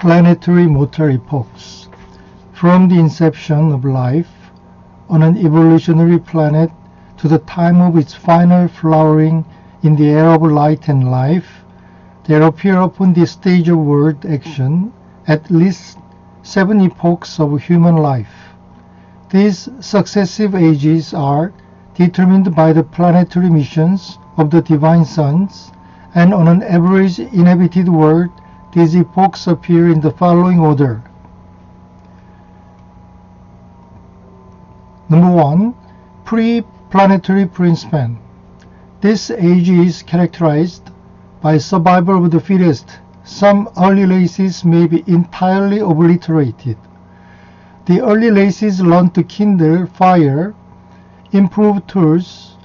Planetary motor epochs. From the inception of life on an evolutionary planet to the time of its final flowering in the era of light and life, there appear upon this stage of world action at least 7 epochs of human life. These successive ages are determined by the planetary missions of the divine sons, and on an average inhabited world, these epochs appear in the following order. Number 1. Pre-planetary princeman. This age is characterized by survival of the fittest. Some early races may be entirely obliterated. The early races learn to kindle fire, improve tools,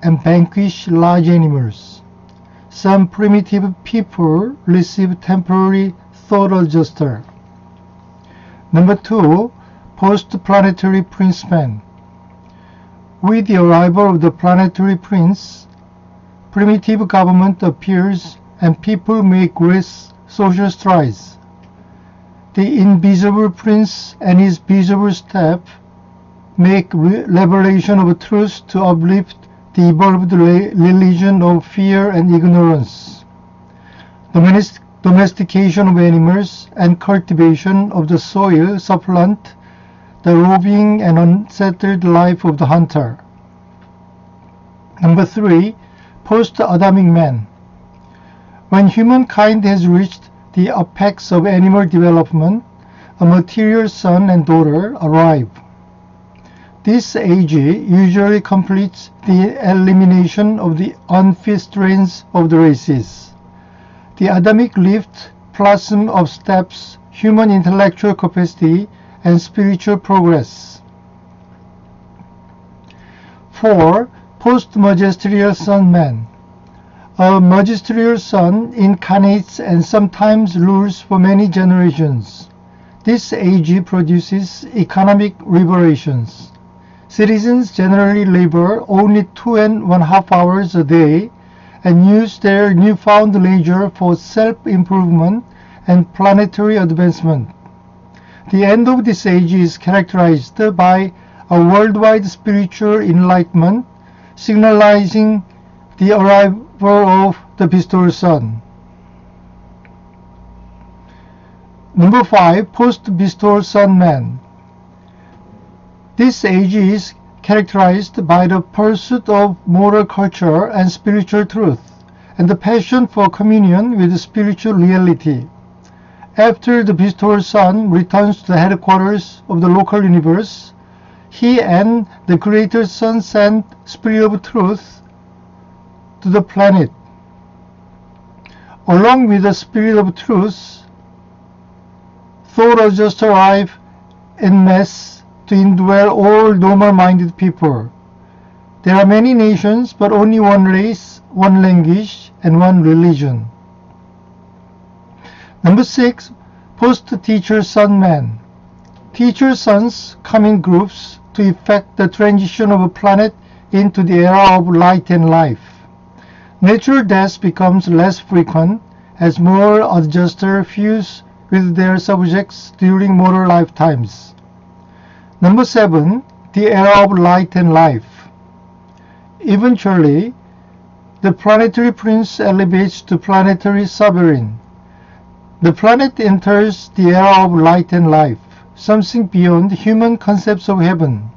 and vanquish large animals. Some primitive people receive temporary thought adjuster. Number 2. Post-planetary princeman. With the arrival of the planetary prince, primitive government appears and people make great social strides. The invisible prince and his visible staff make revelation of truth to uplift the evolved religion of fear and ignorance. Domestication of animals and cultivation of the soil supplant the roving and unsettled life of the hunter. Number 3. Post-Adamic man. When humankind has reached the apex of animal development, a material son and daughter arrive. This age usually completes the elimination of the unfit strains of the races. The Adamic lift blossom of steps human intellectual capacity and spiritual progress. 4. Post-magisterial son man. A magisterial son incarnates and sometimes rules for many generations. This age produces economic liberations. Citizens generally labor only 2.5 hours a day and use their newfound leisure for self-improvement and planetary advancement. The end of this age is characterized by a worldwide spiritual enlightenment, signalizing the arrival of the bestowed son. Number 5. Post-bestowed son man. This age is characterized by the pursuit of moral culture and spiritual truth, and the passion for communion with spiritual reality. After the bestowed son returns to the headquarters of the local universe, he and the greater son send spirit of truth to the planet. Along with the spirit of truth, thought adjuster arrive en masse to indwell all normal-minded people. There are many nations, but only one race, one language, and one religion. Number 6. Post-teacher son man. Teacher sons come in groups to effect the transition of a planet into the era of light and life. Natural death becomes less frequent as moral adjusters fuse with their subjects during mortal lifetimes. Number 7. The era of light and life. Eventually, the planetary prince elevates to planetary sovereign. The planet enters the era of light and life, something beyond human concepts of heaven.